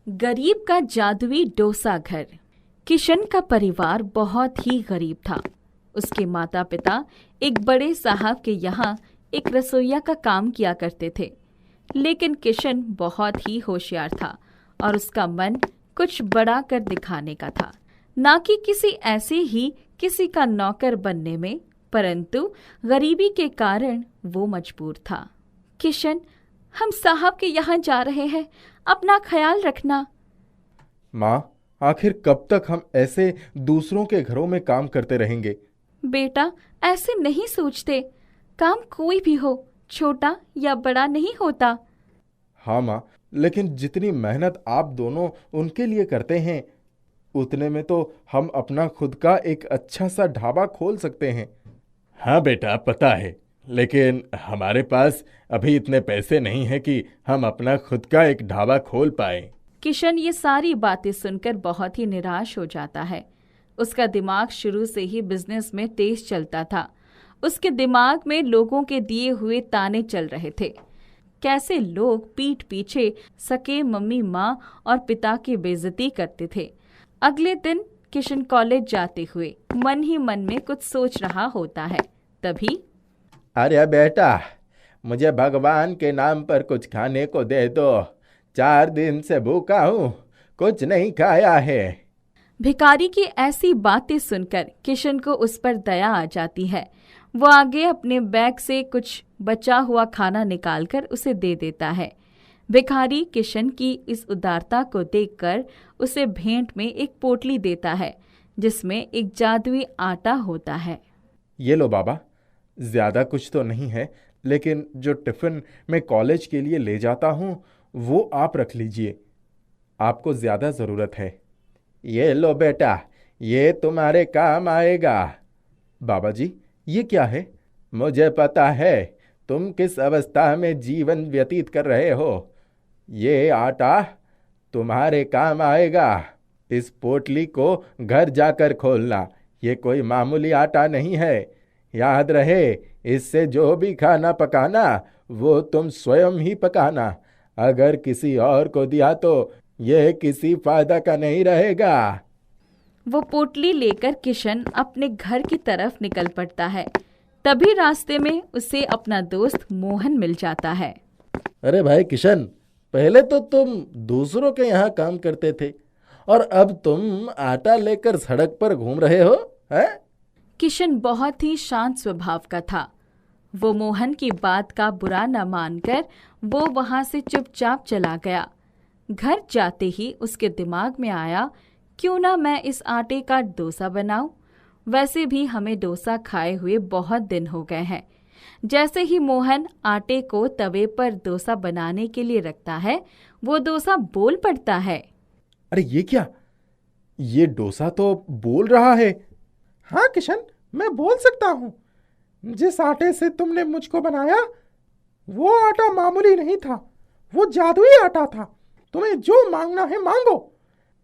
गरीब का जादुई डोसा घर। किशन का परिवार बहुत ही गरीब था। उसके माता पिता एक बड़े साहब के यहाँ एक रसोइया का काम किया करते थे। लेकिन किशन बहुत ही होशियार था और उसका मन कुछ बड़ा कर दिखाने का था, ना कि किसी का नौकर बनने में, परंतु गरीबी के कारण वो मजबूर था। किशन, हम साहब के यहाँ जा रहे हैं, अपना ख्याल रखना। माँ, आखिर कब तक हम ऐसे दूसरों के घरों में काम करते रहेंगे? बेटा, ऐसे नहीं सोचते। काम कोई भी हो, छोटा या बड़ा नहीं होता। हाँ माँ, लेकिन जितनी मेहनत आप दोनों उनके लिए करते हैं, उतने में तो हम अपना खुद का एक अच्छा सा ढाबा खोल सकते हैं। हाँ बेटा, पता है, लेकिन हमारे पास अभी इतने पैसे नहीं हैं कि हम अपना खुद का एक ढाबा खोल पाए। किशन ये सारी बातें सुनकर बहुत ही निराश हो जाता है। उसका दिमाग शुरू से ही बिजनेस में तेज चलता था। उसके दिमाग में लोगों के दिए हुए ताने चल रहे थे, कैसे लोग पीठ पीछे सके मम्मी, माँ और पिता की बेइज्जती करते थे। अगले दिन किशन कॉलेज जाते हुए मन ही मन में कुछ सोच रहा होता है। तभी, अरे बेटा, मुझे भगवान के नाम पर कुछ खाने को दे दो। 4 दिन से भूखा हूँ, कुछ नहीं खाया है। भिखारी की ऐसी बातें सुनकर किशन को उस पर दया आ जाती है। वो आगे अपने बैग से कुछ बचा हुआ खाना निकालकर उसे दे देता है। भिखारी किशन की इस उदारता को देखकर उसे भेंट में एक पोटली देता है, जिसमें एक जादुई आटा होता है। ये लो बाबा, ज्यादा कुछ तो नहीं है, लेकिन जो टिफिन मैं कॉलेज के लिए ले जाता हूँ वो आप रख लीजिए, आपको ज्यादा जरूरत है। ये लो बेटा, ये तुम्हारे काम आएगा। बाबा जी, ये क्या है? मुझे पता है तुम किस अवस्था में जीवन व्यतीत कर रहे हो। ये आटा तुम्हारे काम आएगा। इस पोटली को घर जाकर खोलना। ये कोई मामूली आटा नहीं है। याद रहे, इससे जो भी खाना पकाना वो तुम स्वयं ही पकाना। अगर किसी और को दिया तो यह किसी फायदा का नहीं रहेगा। वो पोटली लेकर किशन अपने घर की तरफ निकल पड़ता है। तभी रास्ते में उसे अपना दोस्त मोहन मिल जाता है। अरे भाई किशन, पहले तो तुम दूसरों के यहाँ काम करते थे और अब तुम आटा लेकर सड़क पर घूम रहे हो, हैं? किशन बहुत ही शांत स्वभाव का था। वो मोहन की बात का बुरा न मानकर वो वहां से चुपचाप चला गया। घर जाते ही उसके दिमाग में आया, क्यों ना मैं इस आटे का डोसा बनाऊं। वैसे भी हमें डोसा खाए हुए बहुत दिन हो गए हैं। जैसे ही मोहन आटे को तवे पर डोसा बनाने के लिए रखता है, वो डोसा बोल पड़ता है। अरे ये क्या? ये डोसा तो बोल रहा है। हाँ किशन, मैं बोल सकता हूँ। जिस आटे से तुमने मुझको बनाया वो आटा मामूली नहीं था, वो जादुई आटा था। तुम्हें जो मांगना है मांगो,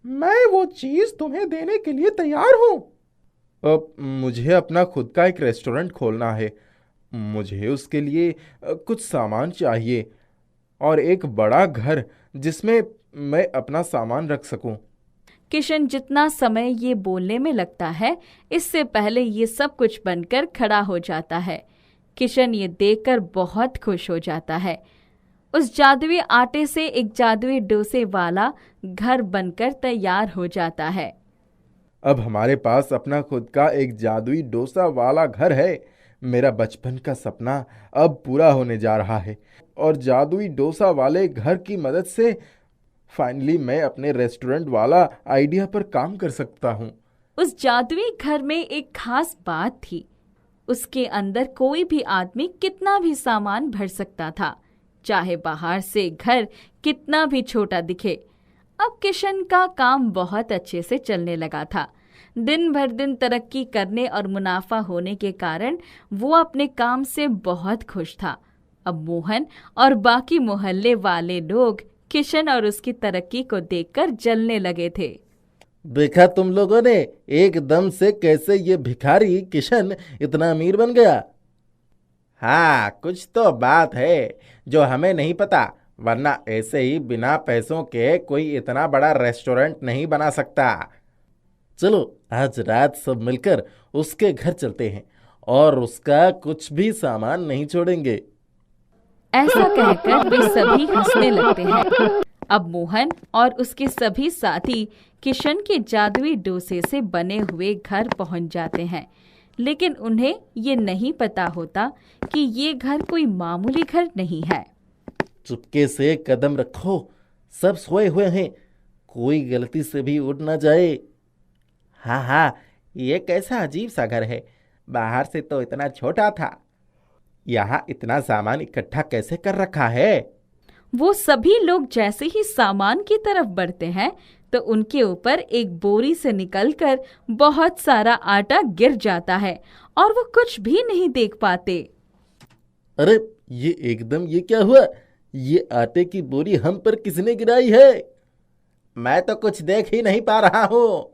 मैं वो चीज तुम्हें देने के लिए तैयार हूँ। अब मुझे अपना खुद का एक रेस्टोरेंट खोलना है। मुझे उसके लिए कुछ सामान चाहिए और एक बड़ा घर जिसमें मैं अपना सामान रख सकूं। किशन जितना समय ये बोलने में लगता है, इससे पहले ये सब कुछ बनकर खड़ा हो जाता है। किशन ये देखकर बहुत खुश हो जाता है। उस जादुई आटे से एक जादुई डोसे वाला घर बनकर तैयार हो जाता है। अब हमारे पास अपना खुद का एक जादुई डोसा वाला घर है। मेरा बचपन का सपना अब पूरा होने जा रहा है और जादुई डोसा वाले घर की मदद से फाइनली मैं अपने रेस्टोरेंट वाला आइडिया पर काम कर सकता हूँ। उस जादुई घर में एक खास बात थी। उसके अंदर कोई भी आदमी कितना भी सामान भर सकता था, चाहे बाहर से घर कितना भी छोटा दिखे। अब किशन का काम बहुत अच्छे से चलने लगा था। दिन भर दिन तरक्की करने और मुनाफा होने के कारण वो अपने काम से बहुत खुश था। अब मोहन और बाकी मोहल्ले वाले लोग किशन और उसकी तरक्की को देखकर जलने लगे थे। देखा तुम लोगों ने एकदम से कैसे ये भिखारी किशन इतना अमीर बन गया। हाँ, कुछ तो बात है जो हमें नहीं पता, वरना ऐसे ही बिना पैसों के कोई इतना बड़ा रेस्टोरेंट नहीं बना सकता। चलो आज रात सब मिलकर उसके घर चलते हैं और उसका कुछ भी सामान नहीं छोड़ेंगे। ऐसा कहकर वे सभी हंसने लगते हैं। अब मोहन और उसके सभी साथी किशन के जादुई डोसे से बने हुए घर पहुंच जाते हैं, लेकिन उन्हें ये नहीं पता होता कि ये घर कोई मामूली घर नहीं है। चुपके से कदम रखो, सब सोए हुए हैं, कोई गलती से भी उड़ ना जाए। हाँ हाँ, ये कैसा अजीब सा घर है, बाहर से तो इतना छोटा था, यहाँ इतना सामान इकट्ठा कैसे कर रखा है। वो सभी लोग जैसे ही सामान की तरफ बढ़ते हैं तो उनके ऊपर एक बोरी से निकलकर बहुत सारा आटा गिर जाता है और वो कुछ भी नहीं देख पाते। अरे ये क्या हुआ? ये आटे की बोरी हम पर किसने गिराई है? मैं तो कुछ देख ही नहीं पा रहा हूँ।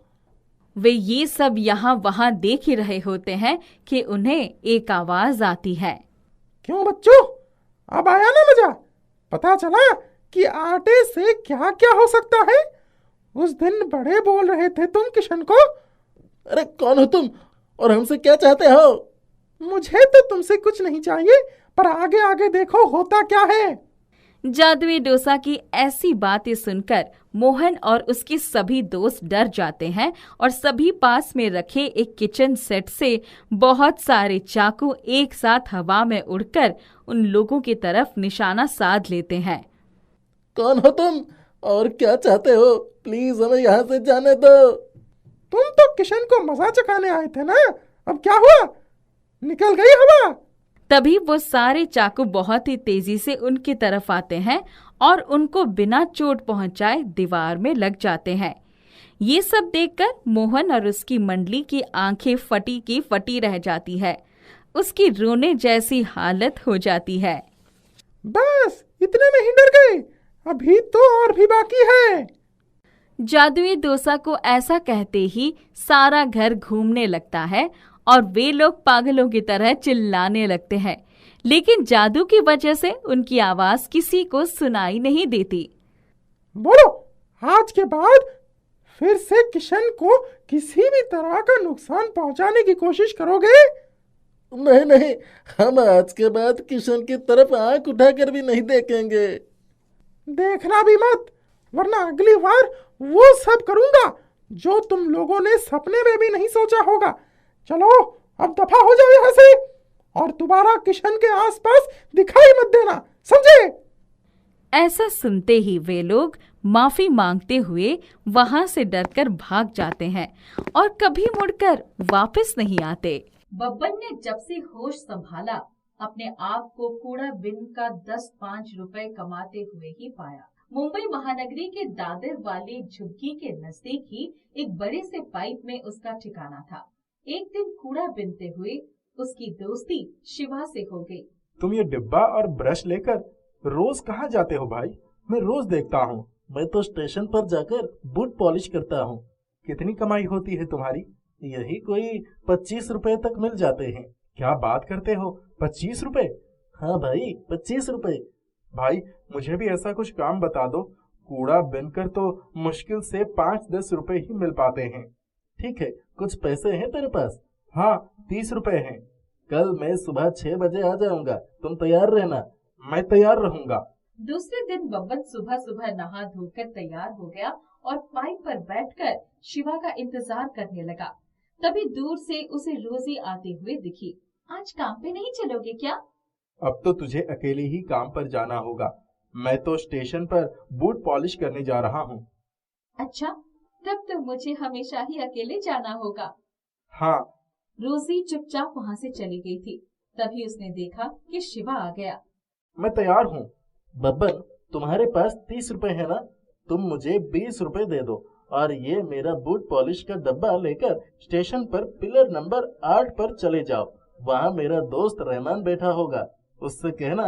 वे ये सब यहाँ वहाँ देख ही रहे होते हैं कि उन्हें एक आवाज आती है। क्यों बच्चों, अब आया ना मजा? पता चला कि आटे से क्या क्या हो सकता है? उस दिन बड़े बोल रहे थे तुम किशन को। अरे कौन हो तुम और हमसे क्या चाहते हो? मुझे तो तुमसे कुछ नहीं चाहिए, पर आगे आगे देखो होता क्या है। जादुई डोसा की ऐसी बातें सुनकर मोहन और उसके सभी दोस्त डर जाते हैं और सभी पास में रखे एक किचन सेट से बहुत सारे चाकू एक साथ हवा में उड़कर उन लोगों की तरफ निशाना साध लेते हैं। कौन हो तुम और क्या चाहते हो? प्लीज हमें यहाँ से जाने दो। तुम तो किशन को मजा चखाने आए थे ना, अब क्या हुआ? निकल गई हवा? तभी वो सारे चाकू बहुत ही तेजी से उनकी तरफ आते हैं और उनको बिना चोट पहुंचाए दीवार में लग जाते हैं। ये सब देखकर मोहन और उसकी मंडली की आंखें फटी की फटी रह जाती है। उसकी रोने जैसी हालत हो जाती है। बस इतने में ही डर गए? अभी तो और भी बाकी है। जादुई डोसा को ऐसा कहते ही सारा घर घूमने लगता है और वे लोग पागलों की तरह चिल्लाने लगते हैं, लेकिन जादू की वजह से उनकी आवाज किसी को सुनाई नहीं देती। बोलो, आज के बाद फिर से किशन को किसी भी तरह का नुकसान पहुंचाने की कोशिश करोगे? नहीं नहीं, हम आज के बाद किशन की तरफ आंख उठाकर भी नहीं देखेंगे। देखना भी मत, वरना अगली बार वो सब करूंगा जो तुम लोगों ने सपने में भी नहीं सोचा होगा। चलो अब दफा हो जाओ यहाँ से और दोबारा किशन के आसपास दिखाई मत देना, समझे? ऐसा सुनते ही वे लोग माफी मांगते हुए वहां से डरकर भाग जाते हैं और कभी मुड़कर वापस नहीं आते। बब्बन ने जब से होश संभाला अपने आप को कूड़ा बिन का 10-5 रुपए कमाते हुए ही पाया। मुंबई महानगरी के दादर वाली झुग्गी के नजदीक ही एक बड़े से पाइप में उसका ठिकाना था। एक दिन कूड़ा बिनते हुए उसकी दोस्ती शिवा से हो गई। तुम ये डिब्बा और ब्रश लेकर रोज कहाँ जाते हो भाई? मैं रोज देखता हूँ। मैं तो स्टेशन पर जाकर बूट पॉलिश करता हूँ। कितनी कमाई होती है तुम्हारी? यही कोई 25 रुपए तक मिल जाते हैं। क्या बात करते हो, 25 रुपए? हाँ भाई, 25 रुपए। भाई मुझे भी ऐसा कुछ काम बता दो। कूड़ा बिनकर तो मुश्किल से 5-10 रुपए ही मिल पाते हैं। ठीक है, कुछ पैसे हैं तेरे पास? हाँ, 30 रुपए हैं। कल मैं सुबह 6 बजे आ जाऊंगा, तुम तैयार रहना। मैं तैयार रहूंगा। दूसरे दिन बब्बन सुबह सुबह नहा धोकर तैयार हो गया और पाइप पर बैठकर शिवा का इंतजार करने लगा। तभी दूर से उसे रोजी आते हुए दिखी। आज काम पे नहीं चलोगे क्या? अब तो तुझे अकेले ही काम पर जाना होगा। मैं तो स्टेशन पर बूट पॉलिश करने जा रहा हूँ। अच्छा, तब तो मुझे हमेशा ही अकेले जाना होगा। हाँ। रोजी चुपचाप वहाँ से चली गई थी। तभी उसने देखा कि शिवा आ गया। मैं तैयार हूँ। बब्बन, तुम्हारे पास 30 रुपए है ना? तुम मुझे 20 रुपए दे दो और ये मेरा बूट पॉलिश का डब्बा लेकर स्टेशन पर पिलर नंबर 8 पर चले जाओ। वहाँ मेरा दोस्त रहमान बैठा होगा, उससे कहना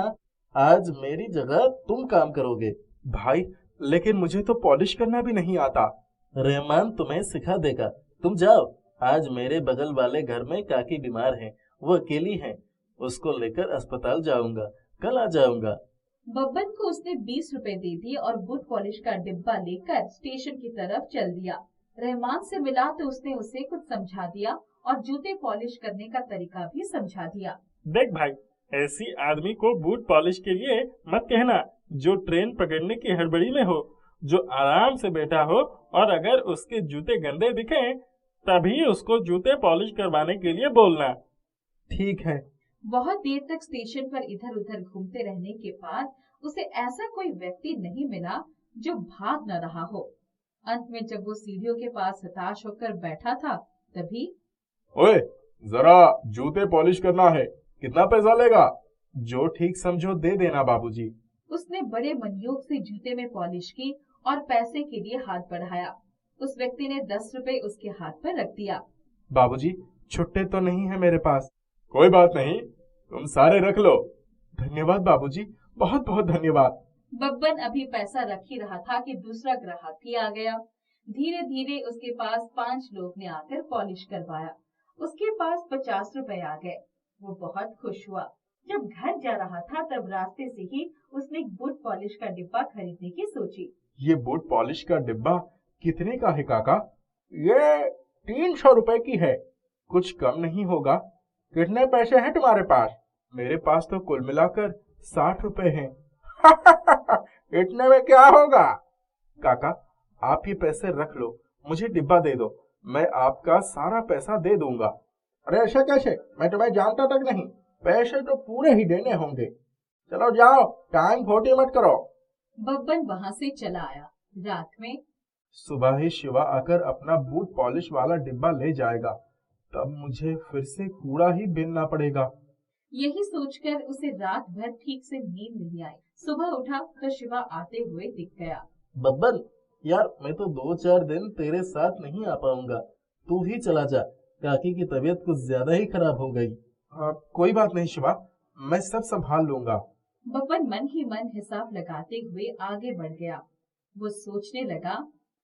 आज मेरी जगह तुम काम करोगे। भाई लेकिन मुझे तो पॉलिश करना भी नहीं आता। रहमान तुम्हें सिखा देगा, तुम जाओ। आज मेरे बगल वाले घर में काकी बीमार हैं, वो अकेली हैं, उसको लेकर अस्पताल जाऊंगा, कल आ जाऊंगा। बब्बन को उसने 20 रुपए दे दिए और बूट पॉलिश का डिब्बा लेकर स्टेशन की तरफ चल दिया। रहमान से मिला तो उसने उसे कुछ समझा दिया और जूते पॉलिश करने का तरीका भी समझा दिया। देख भाई, ऐसी आदमी को बूट पॉलिश के लिए मत कहना जो ट्रेन पकड़ने की हड़बड़ी में हो, जो आराम से बैठा हो, और अगर उसके जूते गंदे दिखें तभी उसको जूते पॉलिश करवाने के लिए बोलना। ठीक है। बहुत देर तक स्टेशन पर इधर उधर घूमते रहने के बाद उसे ऐसा कोई व्यक्ति नहीं मिला जो भाग न रहा हो। अंत में जब वो सीढ़ियों के पास हताश होकर बैठा था तभी ओए, जरा जूते पॉलिश करना है, कितना पैसा लेगा? जो ठीक समझो दे देना बाबूजी। उसने बड़े मनयोग से जूते में पॉलिश की और पैसे के लिए हाथ बढ़ाया। उस व्यक्ति ने 10 रुपए उसके हाथ पर रख दिया। बाबूजी, छुट्टे तो नहीं है मेरे पास। कोई बात नहीं, तुम सारे रख लो। धन्यवाद बाबूजी, बहुत बहुत धन्यवाद। बब्बन अभी पैसा रख ही रहा था कि दूसरा ग्राहक ही आ गया। धीरे धीरे उसके पास 5 लोग ने आकर पॉलिश करवाया। उसके पास 50 रुपए आ गए। वो बहुत खुश हुआ। जब घर जा रहा था तब रास्ते से ही उसने एक बूट पॉलिश का डिब्बा खरीदने की सोची। ये बूट पॉलिश का डिब्बा कितने का है काका? ये 300 रुपए की है, कुछ कम नहीं होगा? कितने पैसे हैं तुम्हारे पास? मेरे पास तो कुल मिलाकर 60 रुपए हैं। इतने में क्या होगा? काका, आप ये पैसे रख लो, मुझे डिब्बा दे दो, मैं आपका सारा पैसा दे दूंगा। अरे ऐसा कैसे? मैं तुम्हें जानता तक नहीं, पैसे तो पूरे ही देने होंगे। चलो जाओ, टाइम खोटी मत करो। बब्बन वहाँ से चला आया। रात में सुबह ही शिवा आकर अपना बूट पॉलिश वाला डिब्बा ले जाएगा, तब मुझे फिर से कूड़ा ही बीनना पड़ेगा। यही सोचकर उसे रात भर ठीक से नींद नहीं आई। सुबह उठा तो शिवा आते हुए दिख गया। बब्बन, यार मैं तो 2-4 दिन तेरे साथ नहीं आ पाऊंगा, तू ही चला जा, काकी की तबीयत कुछ ज्यादा ही खराब हो गई। कोई बात नहीं शिवा, मैं सब संभाल लूंगा। बब्बन मन ही मन हिसाब लगाते हुए आगे बढ़ गया। वो सोचने लगा,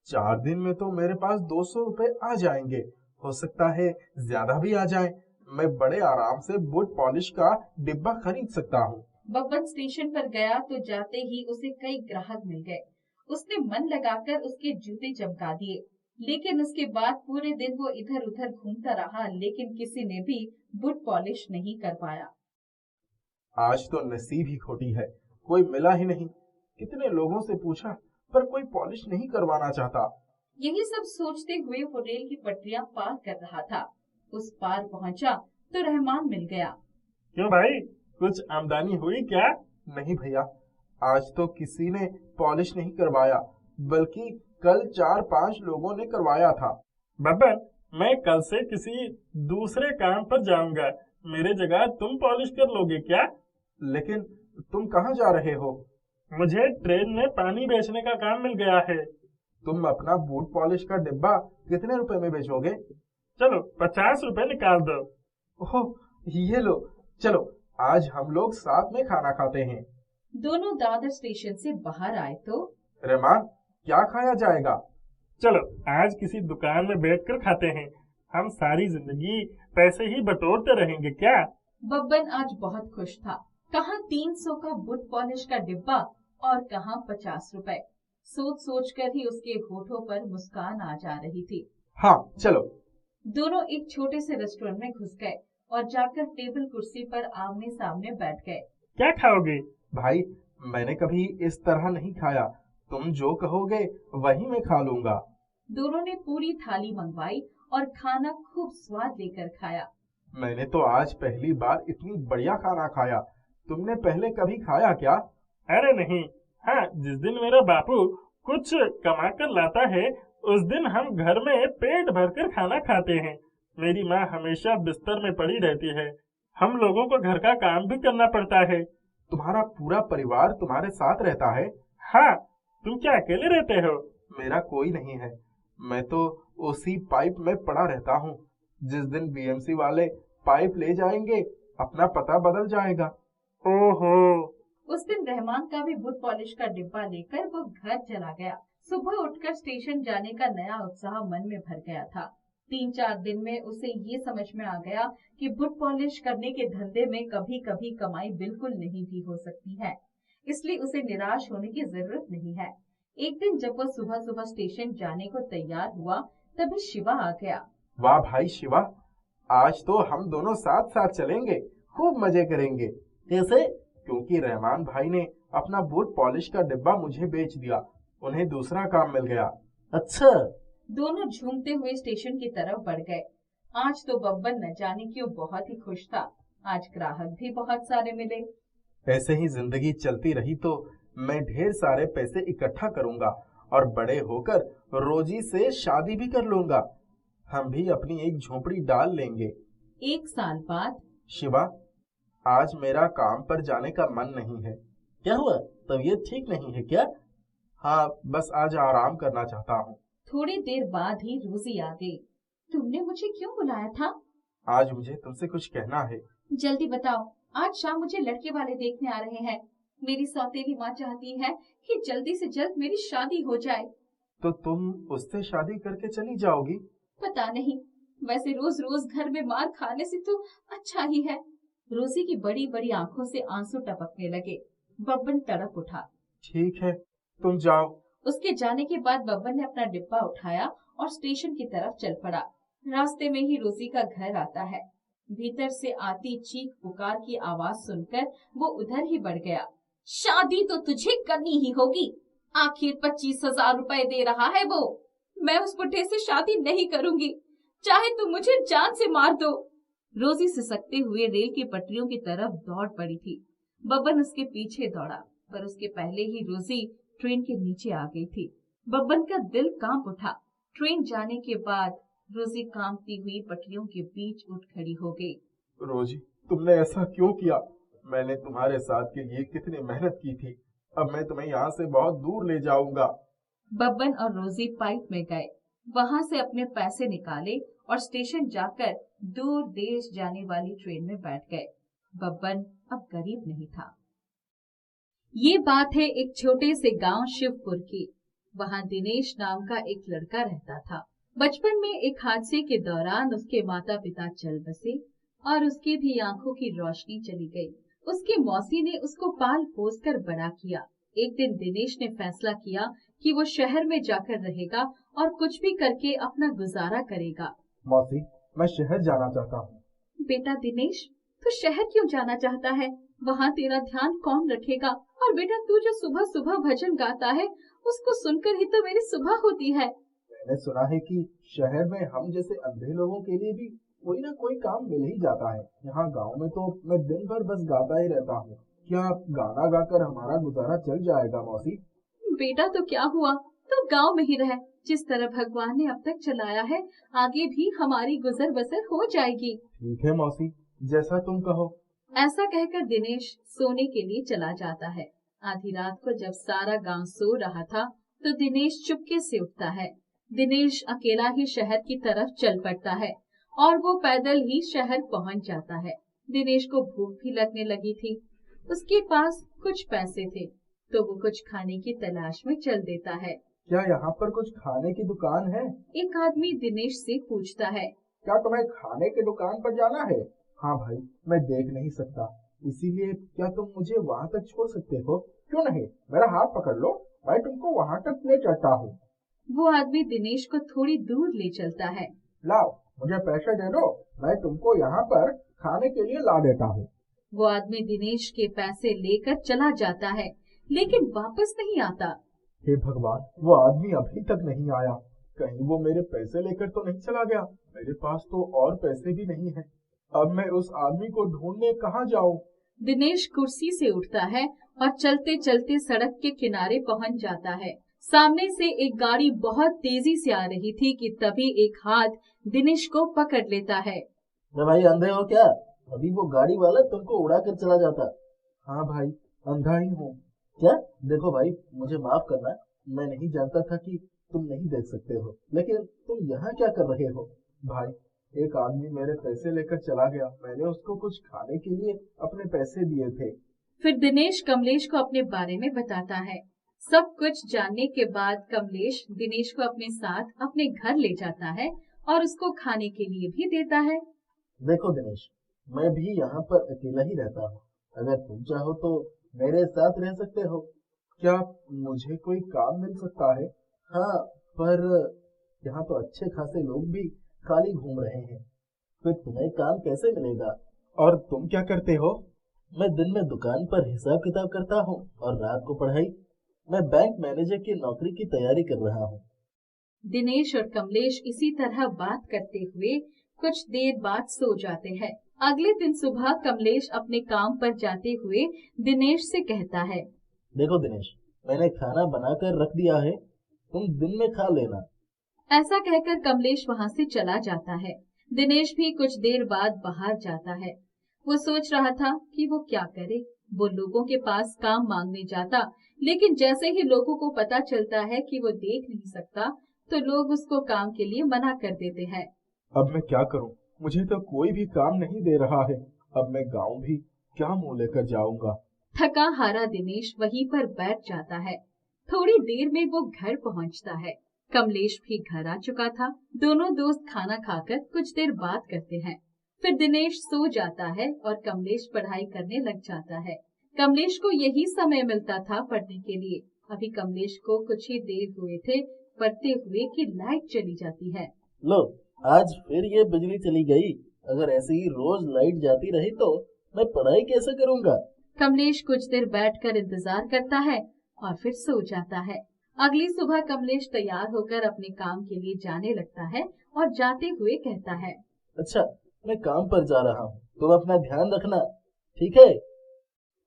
4 दिन में तो मेरे पास 200 रुपए आ जाएंगे, हो सकता है ज्यादा भी आ जाए। मैं बड़े आराम से बूट पॉलिश का डिब्बा खरीद सकता हूँ। बब्बन स्टेशन पर गया तो जाते ही उसे कई ग्राहक मिल गए। उसने मन लगाकर उसके जूते चमका दिए, लेकिन उसके बाद पूरे दिन वो इधर उधर घूमता रहा, लेकिन किसी ने भी बूट पॉलिश नहीं कर पाया। आज तो नसीब ही खोटी है, कोई मिला ही नहीं। कितने लोगों से पूछा पर कोई पॉलिश नहीं करवाना चाहता। यही सब सोचते हुए वो रेल की पटरियां पार कर रहा था। उस पार पहुंचा तो रहमान मिल गया। क्यों भाई, कुछ आमदनी हुई क्या? नहीं भैया, आज तो किसी ने पॉलिश नहीं करवाया, बल्कि कल 4-5 लोगों ने करवाया था। बब्बन, मैं कल से किसी दूसरे काम पर जाऊंगा, मेरे जगह तुम पॉलिश कर लोगे क्या? लेकिन तुम कहाँ जा रहे हो? मुझे ट्रेन में पानी बेचने का काम मिल गया है। तुम अपना बूट पॉलिश का डिब्बा कितने रुपए में बेचोगे? चलो 50 रुपए निकाल दो। ओह, ये लो, चलो आज हम लोग साथ में खाना खाते हैं। दोनों दादर स्टेशन से बाहर आए तो रहमान, क्या खाया जाएगा? चलो आज किसी दुकान में बैठकर खाते हैं, हम सारी जिंदगी पैसे ही बटोरते रहेंगे क्या? बब्बन आज बहुत खुश था। कहाँ 300 का बूट पॉलिश का डिब्बा और कहाँ 50 रुपए। सोच सोच कर ही उसके होठों पर मुस्कान आ जा रही थी। हाँ चलो। दोनों एक छोटे से रेस्टोरेंट में घुस गए और जाकर टेबल कुर्सी पर आमने सामने बैठ गए। क्या खाओगे? भाई, मैंने कभी इस तरह नहीं खाया, तुम जो कहोगे वही मैं खा लूंगा। दोनों ने पूरी थाली मंगवाई और खाना खूब स्वाद लेकर खाया। मैंने तो आज पहली बार इतनी बढ़िया खाना खाया। तुमने पहले कभी खाया क्या? अरे नहीं, हाँ जिस दिन मेरा बापू कुछ कमा कर लाता है उस दिन हम घर में पेट भरकर खाना खाते हैं। मेरी माँ हमेशा बिस्तर में पड़ी रहती है, हम लोगों को घर का काम भी करना पड़ता है। तुम्हारा पूरा परिवार तुम्हारे साथ रहता है? हाँ, तुम क्या अकेले रहते हो? मेरा कोई नहीं है, मैं तो उसी पाइप में पड़ा रहता हूँ। जिस दिन बीएमसी वाले पाइप ले जाएंगे अपना पता बदल जाएगा। ओहो। उस दिन रहमान का भी बूट पॉलिश का डिब्बा लेकर वो घर चला गया। सुबह उठकर स्टेशन जाने का नया उत्साह मन में भर गया था। 3-4 दिन में उसे ये समझ में आ गया कि बुट पॉलिश करने के धंधे में कभी कभी कमाई बिल्कुल नहीं भी हो सकती है, इसलिए उसे निराश होने की जरूरत नहीं है। एक दिन जब वह सुबह सुबह स्टेशन जाने को तैयार हुआ, तभी शिवा आ गया। वाह भाई शिवा, आज तो हम दोनों साथ साथ चलेंगे, खूब मजे करेंगे। कैसे? क्योंकि रहमान भाई ने अपना बूट पॉलिश का डिब्बा मुझे बेच दिया, उन्हें दूसरा काम मिल गया। अच्छा। दोनों झूमते हुए स्टेशन की तरफ बढ़ गए। आज तो बब्बन न जाने क्यों बहुत ही खुश था। आज ग्राहक भी बहुत सारे मिले। ऐसे ही जिंदगी चलती रही तो मैं ढेर सारे पैसे इकट्ठा करूंगा और बड़े होकर रोजी से शादी भी कर लूंगा। हम भी अपनी एक झोपड़ी डाल लेंगे। 1 साल बाद। शिवा, आज मेरा काम पर जाने का मन नहीं है। क्या हुआ? तबीयत ठीक नहीं है क्या? हाँ, बस आज आराम करना चाहता हूँ। थोड़ी देर बाद ही रोजी आ गई। तुमने मुझे क्यों बुलाया था? आज मुझे तुमसे कुछ कहना है। जल्दी बताओ। आज शाम मुझे लड़के वाले देखने आ रहे हैं। मेरी सौतेली माँ चाहती है कि जल्दी से जल्द मेरी शादी हो जाए। तो तुम उससे शादी करके चली जाओगी? पता नहीं, वैसे रोज रोज घर में मार खाने से तो अच्छा ही है। रोजी की बड़ी बड़ी आंखों से आंसू टपकने लगे। बब्बन तड़प उठा। ठीक है, तुम जाओ। उसके जाने के बाद बब्बन ने अपना डिब्बा उठाया और स्टेशन की तरफ चल पड़ा। रास्ते में ही रोजी का घर आता है। भीतर से आती चीख पुकार की आवाज सुनकर वो उधर ही बढ़ गया। शादी तो तुझे करनी ही होगी। आखिर 25,000 रुपए दे रहा है वो। मैं उस बुढ़े से शादी नहीं करूंगी, चाहे तुम मुझे जान से मार दो। रोजी सिसकते हुए रेल की पटरियों की तरफ दौड़ पड़ी थी। बब्बन उसके पीछे दौड़ा, पर उसके पहले ही रोजी ट्रेन के नीचे आ गई थी। बब्बन का दिल कांप उठा। ट्रेन जाने के बाद रोजी कांपती हुई पटरियों के बीच उठ खड़ी हो गई। रोजी, तुमने ऐसा क्यों किया? मैंने तुम्हारे साथ के लिए कितनी मेहनत की थी। अब मैं तुम्हें यहाँ से बहुत दूर ले जाऊंगा। बब्बन और रोजी पाइप में गए, वहां से अपने पैसे निकाले और स्टेशन जाकर दूर देश जाने वाली ट्रेन में बैठ गए। बब्बन अब गरीब नहीं था। ये बात है एक छोटे से गांव शिवपुर की। वहां दिनेश नाम का एक लड़का रहता था। बचपन में एक हादसे के दौरान उसके माता पिता चल बसे और उसकी भी आंखों की रोशनी चली गई। उसकी मौसी ने उसको पाल पोस कर बड़ा किया। एक दिन दिनेश ने फैसला किया कि वो शहर में जाकर रहेगा और कुछ भी करके अपना गुजारा करेगा। मौसी, मैं शहर जाना चाहता हूँ। बेटा दिनेश, तू शहर क्यों जाना चाहता है? वहाँ तेरा ध्यान कौन रखेगा? और बेटा, तू जो सुबह सुबह भजन गाता है, उसको सुनकर ही तो मेरी सुबह होती है। मैंने सुना है कि शहर में हम जैसे अंधे लोगों के लिए भी कोई ना कोई काम मिल ही जाता है। यहाँ गांव में तो मैं दिन भर बस गाता ही रहता हूँ। क्या गाना गाकर हमारा गुजारा चल जाएगा मौसी? बेटा तो क्या हुआ, तो गांव में ही रह। जिस तरह भगवान ने अब तक चलाया है, आगे भी हमारी गुजर बसर हो जाएगी। ठीक है मौसी, जैसा तुम कहो। ऐसा कहकर दिनेश सोने के लिए चला जाता है। आधी रात को जब सारा गांव सो रहा था, तो दिनेश चुपके से उठता है। दिनेश अकेला ही शहर की तरफ चल पड़ता है और वो पैदल ही शहर पहुंच जाता है। दिनेश को भूख भी लगने लगी थी। उसके पास कुछ पैसे थे, तो वो कुछ खाने की तलाश में चल देता है। क्या यहाँ पर कुछ खाने की दुकान है? एक आदमी दिनेश से पूछता है। क्या तुम्हें खाने की दुकान पर जाना है? हाँ भाई, मैं देख नहीं सकता, इसीलिए क्या तुम मुझे वहाँ तक छोड़ सकते हो? क्यों नहीं, मेरा हाथ पकड़ लो, मैं तुमको वहाँ तक ले चलता हूँ। वो आदमी दिनेश को थोड़ी दूर ले चलता है। लाओ, मुझे पैसे दे दो, मैं तुमको यहाँ पर खाने के लिए ला देता हूँ। वो आदमी दिनेश के पैसे लेकर चला जाता है, लेकिन वापस नहीं आता। हे भगवान, वो आदमी अभी तक नहीं आया। कहीं वो मेरे पैसे लेकर तो नहीं चला गया? मेरे पास तो और पैसे भी नहीं है। अब मैं उस आदमी को ढूंढने कहाँ जाऊँ? दिनेश कुर्सी से उठता है और चलते चलते सड़क के किनारे पहुंच जाता है। सामने से एक गाड़ी बहुत तेजी से आ रही थी कि तभी एक हाथ दिनेश को पकड़ लेता है। भाई, अंधे हो क्या? अभी वो गाड़ी वाला तुमको उड़ा कर चला जाता। हाँ भाई, अंधा ही हूँ। क्या? देखो भाई, मुझे माफ करना, मैं नहीं जानता था कि तुम नहीं देख सकते हो, लेकिन तुम यहाँ क्या कर रहे हो? भाई, एक आदमी मेरे पैसे लेकर चला गया। मैंने उसको कुछ खाने के लिए अपने पैसे दिए थे। फिर दिनेश कमलेश को अपने बारे में बताता है। सब कुछ जानने के बाद कमलेश दिनेश को अपने साथ अपने घर ले जाता है और उसको खाने के लिए भी देता है। देखो दिनेश, मैं भी यहाँ पर अकेला ही रहता हूँ। अगर तुम चाहो तो मेरे साथ रह सकते हो। क्या मुझे कोई काम मिल सकता है? हाँ, पर यहाँ तो अच्छे खासे लोग भी खाली घूम रहे हैं। फिर तुम्हें काम कैसे मिलेगा? और तुम क्या करते हो? मैं दिन में दुकान पर हिसाब किताब करता हूँ और रात को पढ़ाई। मैं बैंक मैनेजर की नौकरी की तैयारी कर रहा हूँ। दिनेश और कमलेश इसी तरह बात करते हुए कुछ देर बाद सो जाते हैं। अगले दिन सुबह कमलेश अपने काम पर जाते हुए दिनेश से कहता है, देखो दिनेश, मैंने खाना बनाकर रख दिया है, तुम दिन में खा लेना। ऐसा कहकर कमलेश वहाँ से चला जाता है। दिनेश भी कुछ देर बाद बाहर जाता है। वो सोच रहा था कि वो क्या करे। वो लोगों के पास काम मांगने जाता, लेकिन जैसे ही लोगों को पता चलता है कि वो देख नहीं सकता, तो लोग उसको काम के लिए मना कर देते हैं। अब मैं क्या करूं? मुझे तो कोई भी काम नहीं दे रहा है। अब मैं गांव भी क्या मुंह लेकर जाऊंगा? थका हारा दिनेश वहीं पर बैठ जाता है। थोड़ी देर में वो घर पहुंचता है। कमलेश भी घर आ चुका था। दोनों दोस्त खाना खाकर कुछ देर बात करते हैं। फिर दिनेश सो जाता है और कमलेश पढ़ाई करने लग जाता है। कमलेश को यही समय मिलता था पढ़ने के लिए। अभी कमलेश को कुछ ही देर हुए थे पढ़ते हुए कि लाइट चली जाती है। लो, आज फिर ये बिजली चली गई। अगर ऐसे ही रोज लाइट जाती रही तो मैं पढ़ाई कैसे करूँगा? कमलेश कुछ देर बैठकर इंतजार करता है और फिर सो जाता है। अगली सुबह कमलेश तैयार होकर अपने काम के लिए जाने लगता है और जाते हुए कहता है, अच्छा, मैं काम पर जा रहा हूँ, तुम अपना ध्यान रखना, ठीक है?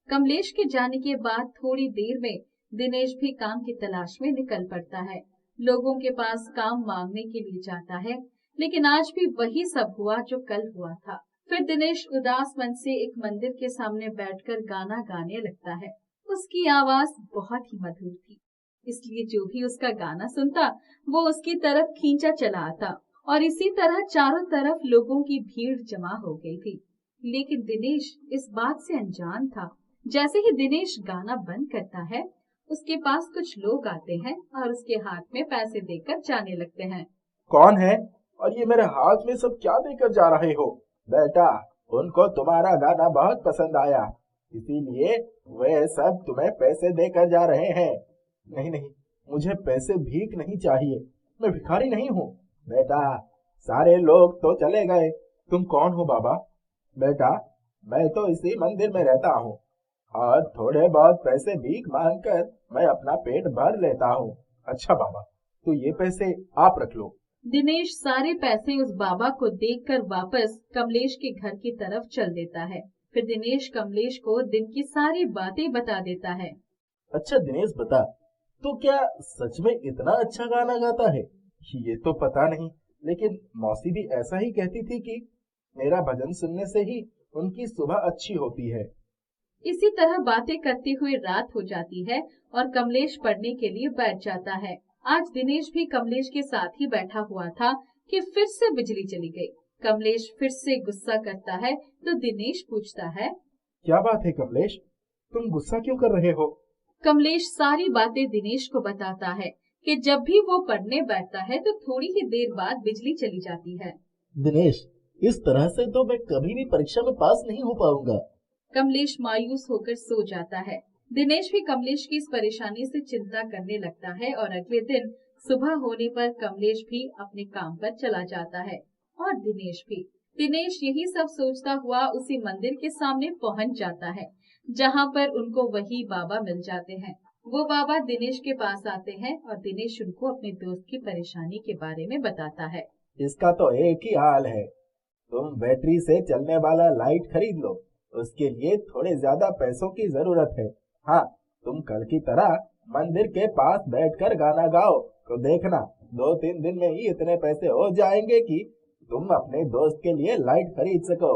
कमलेश के जाने के बाद थोड़ी देर में दिनेश भी काम की तलाश में निकल पड़ता है। लोगों के पास काम मांगने के लिए जाता है, लेकिन आज भी वही सब हुआ जो कल हुआ था। फिर दिनेश उदास मन से एक मंदिर के सामने बैठकर गाना गाने लगता है। उसकी आवाज बहुत ही मधुर थी, इसलिए जो भी उसका गाना सुनता वो उसकी तरफ खींचा चला आता और इसी तरह चारों तरफ लोगों की भीड़ जमा हो गई थी। लेकिन दिनेश इस बात से अनजान था। जैसे ही दिनेश गाना बंद करता है, उसके पास कुछ लोग आते हैं और उसके हाथ में पैसे देकर जाने लगते हैं। कौन है? और ये मेरे हाथ में सब क्या देकर जा रहे हो? बेटा, उनको तुम्हारा गाना बहुत पसंद आया, इसीलिए वे सब तुम्हें पैसे देकर जा रहे हैं। नहीं नहीं, मुझे पैसे भीख नहीं चाहिए। मैं भिखारी नहीं हूँ। बेटा, सारे लोग तो चले गए। तुम कौन हो बाबा? बेटा, मैं तो इसी मंदिर में रहता हूँ और थोड़े बहुत पैसे भीख मांगकर मैं अपना पेट भर लेता हूँ। अच्छा बाबा, तो ये पैसे आप रख लो। दिनेश सारे पैसे उस बाबा को देकर वापस कमलेश के घर की तरफ चल देता है। फिर दिनेश कमलेश को दिन की सारी बातें बता देता है। अच्छा दिनेश, बता, तो क्या सच में इतना अच्छा गाना गाता है? ये तो पता नहीं, लेकिन मौसी भी ऐसा ही कहती थी कि मेरा भजन सुनने से ही उनकी सुबह अच्छी होती है। इसी तरह बातें करते हुए रात हो जाती है और कमलेश पढ़ने के लिए बैठ जाता है। आज दिनेश भी कमलेश के साथ ही बैठा हुआ था कि फिर से बिजली चली गई। कमलेश फिर से गुस्सा करता है तो दिनेश पूछता है, क्या बात है कमलेश, तुम गुस्सा क्यों कर रहे हो? कमलेश सारी बातें दिनेश को बताता है कि जब भी वो पढ़ने बैठता है तो थोड़ी ही देर बाद बिजली चली जाती है। दिनेश, इस तरह से तो मैं कभी भी परीक्षा में पास नहीं हो पाऊंगा। कमलेश मायूस होकर सो जाता है। दिनेश भी कमलेश की इस परेशानी से चिंता करने लगता है और अगले दिन सुबह होने पर कमलेश भी अपने काम पर चला जाता है और दिनेश भी। दिनेश यही सब सोचता हुआ उसी मंदिर के सामने पहुंच जाता है जहां पर उनको वही बाबा मिल जाते हैं। वो बाबा दिनेश के पास आते हैं और दिनेश उनको अपने दोस्त की परेशानी के बारे में बताता है। इसका तो एक ही हाल है, तुम बैटरी से चलने वाला लाइट खरीद लो, उसके लिए थोड़े ज्यादा पैसों की जरूरत है। हाँ, तुम कल की तरह मंदिर के पास बैठकर गाना गाओ तो देखना 2-3 दिन में ही इतने पैसे हो जाएंगे कि तुम अपने दोस्त के लिए लाइट खरीद सको।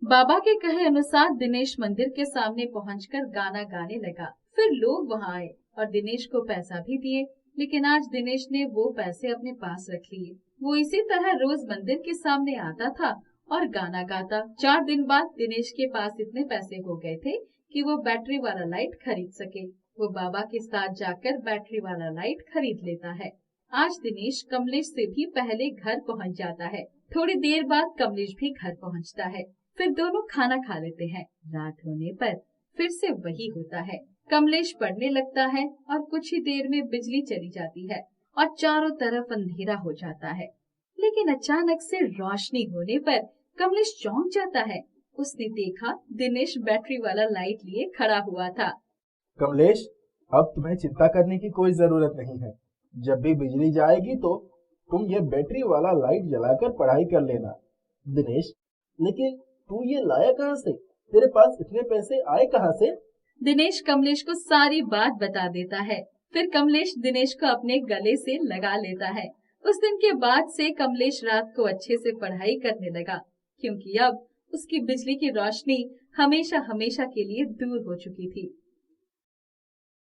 बाबा के कहे अनुसार दिनेश मंदिर के सामने पहुंचकर गाना गाने लगा। फिर लोग वहां आए और दिनेश को पैसा भी दिए, लेकिन आज दिनेश ने वो पैसे अपने पास रख लिए। वो इसी तरह रोज मंदिर के सामने आता था और गाना गाता। 4 दिन बाद दिनेश के पास इतने पैसे हो गए थे कि वो बैटरी वाला लाइट खरीद सके। वो बाबा के साथ जाकर बैटरी वाला लाइट खरीद लेता है। आज दिनेश कमलेश से भी पहले घर पहुंच जाता है। थोड़ी देर बाद कमलेश भी घर पहुंचता है। फिर दोनों खाना खा लेते हैं। रात होने पर फिर से वही होता है। कमलेश पढ़ने लगता है और कुछ ही देर में बिजली चली जाती है और चारों तरफ अंधेरा हो जाता है। लेकिन अचानक से रोशनी होने पर कमलेश चौंक जाता है। उसने देखा दिनेश बैटरी वाला लाइट लिए खड़ा हुआ था। कमलेश, अब तुम्हें चिंता करने की कोई जरूरत नहीं है। जब भी बिजली जाएगी तो तुम ये बैटरी वाला लाइट जलाकर पढ़ाई कर लेना। दिनेश, लेकिन तू ये लाया कहाँ से? तेरे पास इतने पैसे आए कहाँ से? दिनेश कमलेश को सारी बात बता देता है। फिर कमलेश दिनेश को अपने गले से लगा लेता है। उस दिन के बाद से कमलेश रात को अच्छे से पढ़ाई करने लगा, क्योंकि अब उसकी बिजली की रोशनी हमेशा हमेशा के लिए दूर हो चुकी थी।